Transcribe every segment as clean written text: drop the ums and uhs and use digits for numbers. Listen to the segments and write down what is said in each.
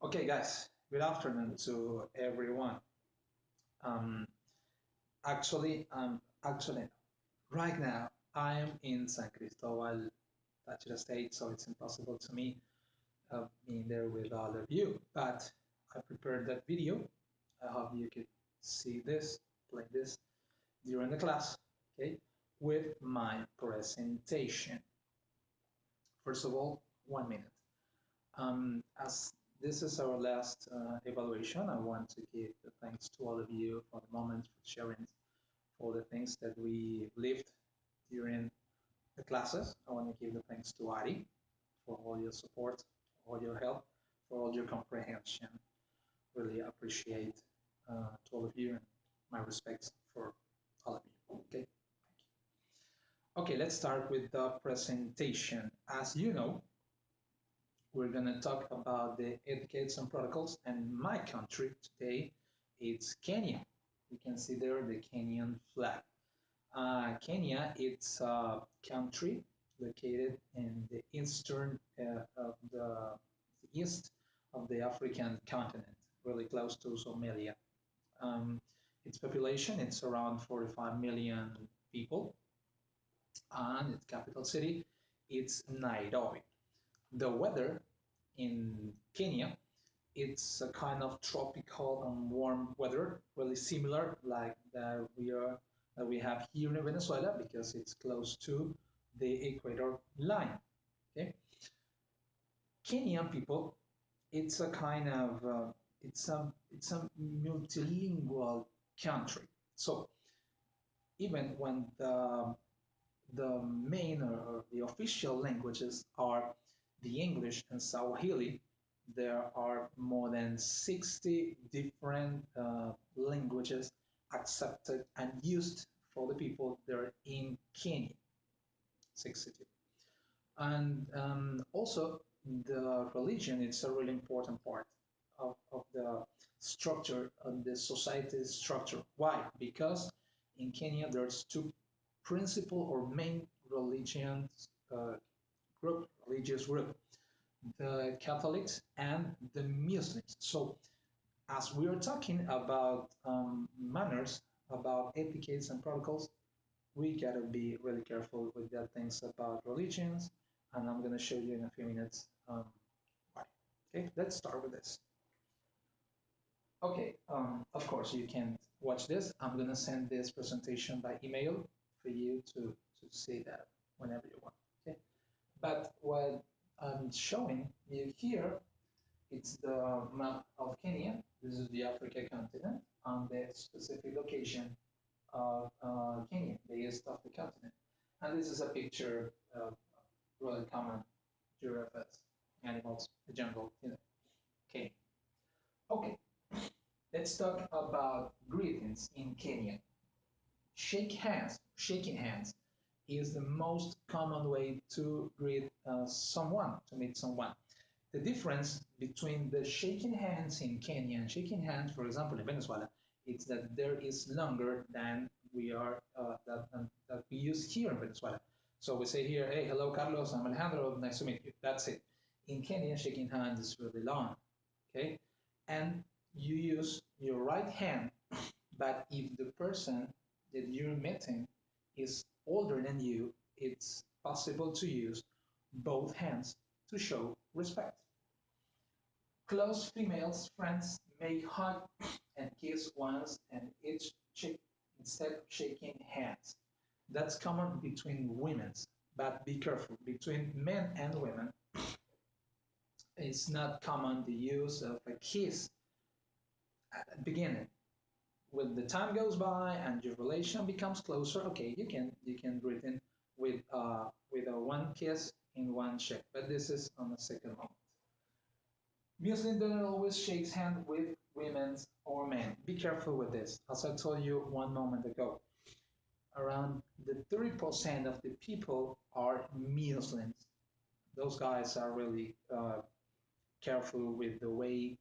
Okay, guys, good afternoon to everyone. Um, actually, right now I am in San Cristobal, Táchira State, so it's impossible to me being there with all of you. But I prepared that video. I hope you could see this, play this during the class, okay, with my presentation. First of all, 1 minute. As this is our last evaluation, I want to give the thanks to all of you for the moment, for sharing, for the things that we lived during the classes. I want to give the thanks to Ari for all your support, all your help, for all your comprehension. Really appreciate to all of you and my respects for all of you. Okay, thank you. Okay, let's start with the presentation. As you know, we're going to talk about the etiquettes and protocols. And my country today, it's Kenya. You can see there the Kenyan flag. Kenya, it's a country located in the eastern of the east of the African continent, really close to Somalia. Um, its population, it's around 45 million people, and its capital city, it's Nairobi. The weather in Kenya, it's a kind of tropical and warm weather, really similar like that we have here in Venezuela because it's close to the equator line. Okay, Kenyan people, it's a kind of it's a multilingual country. So even when the main or the official languages are the English and Swahili, there are more than 60 different languages accepted and used for the people there in Kenya. 60. And also the religion is a really important part of the structure of the society structure. Why? Because in Kenya there's two principal or main religions religious group, the Catholics and the Muslims. So as we are talking about manners, about etiquettes and protocols, we gotta be really careful with that things about religions, and I'm gonna show you in a few minutes why. Okay, let's start with this. Okay, of course you can watch this. I'm gonna send this presentation by email for you to see that whenever you want. Okay, but what I'm showing you here, it's the map of Kenya. This is the Africa continent on the specific location of Kenya, the east of the continent. And this is a picture of really common giraffes, animals, the jungle, Kenya. Okay, let's talk about greetings in Kenya. Shaking hands is the most common way to greet someone, to meet someone. The difference between the shaking hands in Kenya and shaking hands, for example, in Venezuela, is that there is longer than that we use here in Venezuela. So we say here, hey, hello, Carlos, I'm Alejandro, nice to meet you. That's it. In Kenya, shaking hands is really long, okay? And you use your right hand, but if the person that you're meeting is older than you, it's possible to use both hands to show respect. Close females friends may hug and kiss once and each cheek instead of shaking hands. That's common between women, but be careful. Between men and women, it's not common the use of a kiss at the beginning. When the time goes by and your relation becomes closer, okay, you can breathe in with a one kiss in one cheek, but this is on the second moment. Muslim don't always shakes hands with women or men. Be careful with this. As I told you 1 moment ago, around the 30% of the people are Muslims. Those guys are really careful with the way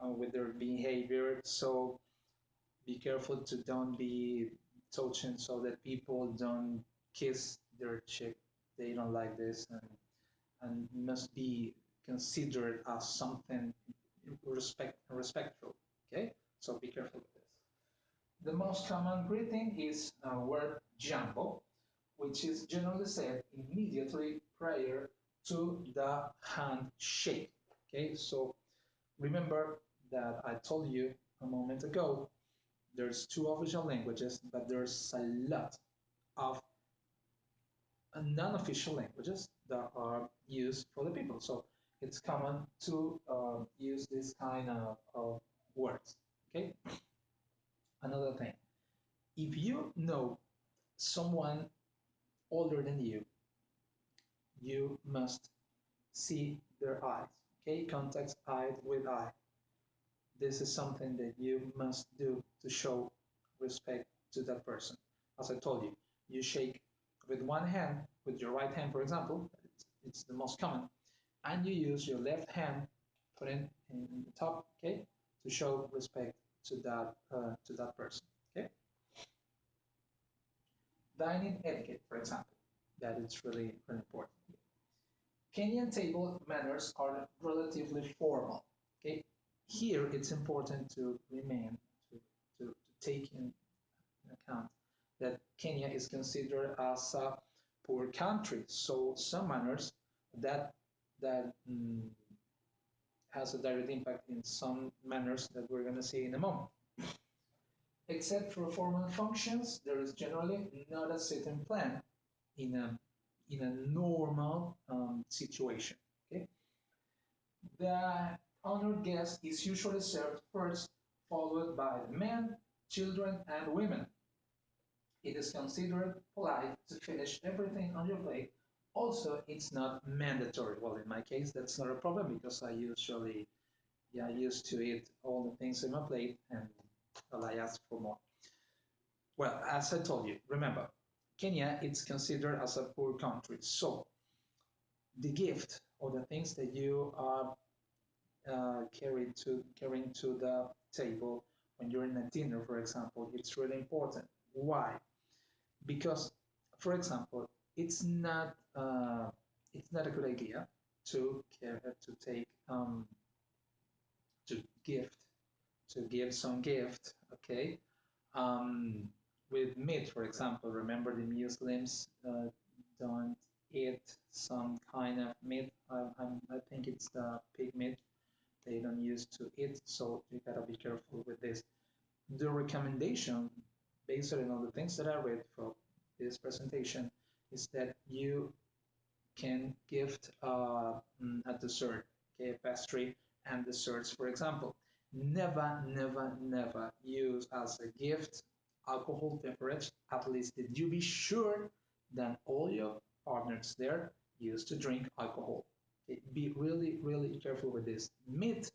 with their behavior. So be careful to don't be touching so that people don't kiss their chick. They don't like this and must be considered as something respectful. Okay, so be careful with this. The most common greeting is word "jambo," which is generally said immediately prior to the handshake. Okay, so remember that I told you a moment ago there's two official languages, but there's a lot of non-official languages that are used for the people. So it's common to use this kind of words. Okay. Another thing, if you know someone older than you, you must see their eyes. Okay, contact eye with eye. This is something that you must do to show respect to that person. As I told you, you shake with one hand, with your right hand, for example, it's the most common, and you use your left hand, put it in the top, okay, to show respect to that person, okay. Dining etiquette, for example, that is really, really important. Kenyan table manners are relatively formal. Okay, here it's important to remain to take in account that Kenya is considered as a poor country, so some manners that that has a direct impact in some manners that we're going to see in a moment. Except for formal functions, there is generally not a certain plan in a normal situation. Okay, the honored guest is usually served first, followed by the men, children, and women. It is considered polite to finish everything on your plate. Also, it's not mandatory. Well, in my case, that's not a problem because I usually, yeah, I used to eat all the things in my plate and well, I ask for more. Well, as I told you, remember, Kenya is considered as a poor country. So the gift or the things that you are carrying to the table when you're in a dinner, for example, it's really important. Why? Because, for example, it's not a good idea to take to gift to give some gift, okay, um, with meat, for example. Remember, the Muslims don't eat some kind of meat. I think it's the pig meat they don't use to eat, so you gotta be careful with this. The recommendation, based on all the things that I read from this presentation, is that you can gift a dessert, okay, a pastry and desserts, for example. Never, never, never use as a gift alcohol beverage, at least that you be sure that all your partners there used to drink alcohol. Okay? Be really, really careful with this. Meat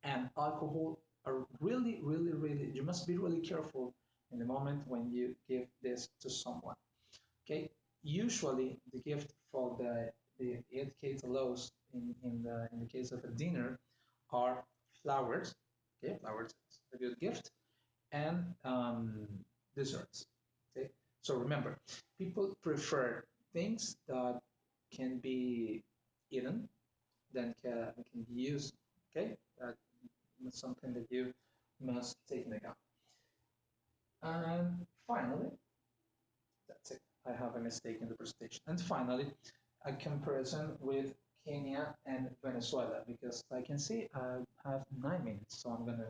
and alcohol are really, really, really, you must be really careful in the moment when you give this to someone. Okay, usually the gift for the etiquette laws in the case of a dinner are flowers. Okay, flowers is a good gift, and desserts. Okay, so remember, people prefer things that can be eaten than can be used. Okay, that's something that you must take into account. And finally, that's it. I have a mistake in the presentation. And finally, a comparison with Kenya and Venezuela, because I can see I have 9 minutes, so I'm gonna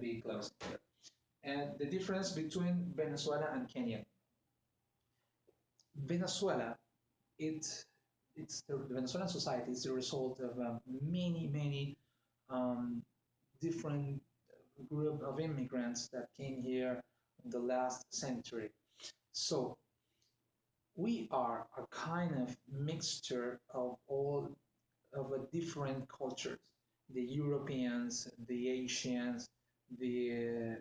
be close here. And the difference between Venezuela and Kenya. Venezuela, it's the Venezuelan society is the result of many um, different group of immigrants that came here in the last century. So we are a kind of mixture of all of a different cultures. The Europeans, the Asians, the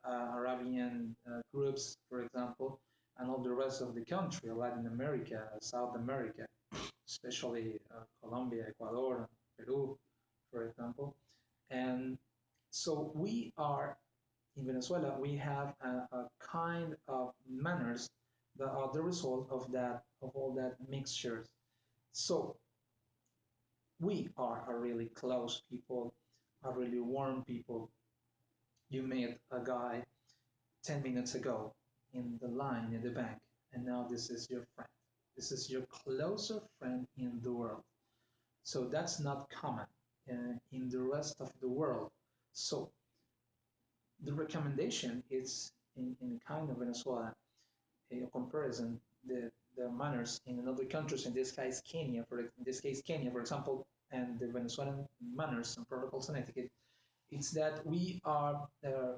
Arabian groups, for example, and all the rest of the country, Latin America, South America, especially Colombia, Ecuador, Peru, for example. And so we are in Venezuela, we have a kind of manners that are the result of that of all that mixtures. So we are a really close people, a really warm people. You met a guy 10 minutes ago in the line in the bank, and now this is your friend. This is your closer friend in the world. So that's not common in the rest of the world. So the recommendation is in kind of Venezuela, a comparison, the manners in another countries, in this case Kenya, for example, and the Venezuelan manners and protocols and etiquette, it's that we are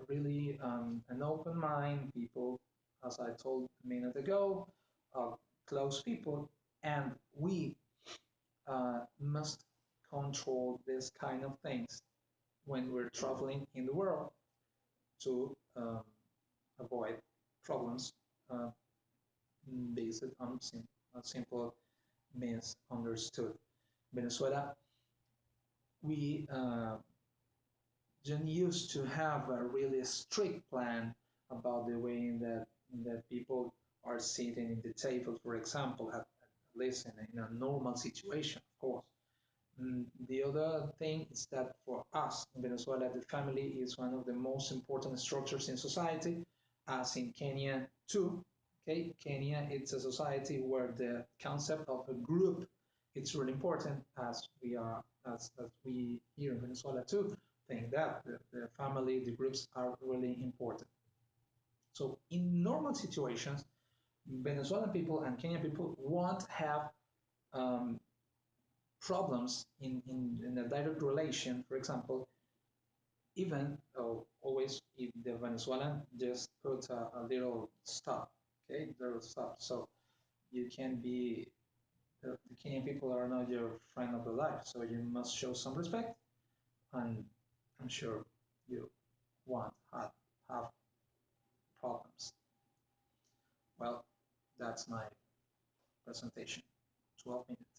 really an open mind people, as I told a minute ago, close people, and we must control this kind of things when we're traveling in the world to avoid problems uh, based on simple misunderstood. Venezuela, we didn't used to have a really strict plan about the way that people are sitting in the table, for example, at least in a normal situation, of course. The other thing is that for us in Venezuela, the family is one of the most important structures in society, as in Kenya too. Okay, Kenya, it's a society where the concept of a group it's really important, as we here in Venezuela too think that the family, the groups are really important. So in normal situations, Venezuelan people and Kenyan people won't have um, problems in a direct relation. For example, even always if the Venezuelan just put a little stop, okay, little stop. So you can be the Kenyan people are not your friend of the life, so you must show some respect, and I'm sure you won't have problems. Well, that's my presentation. 12 minutes.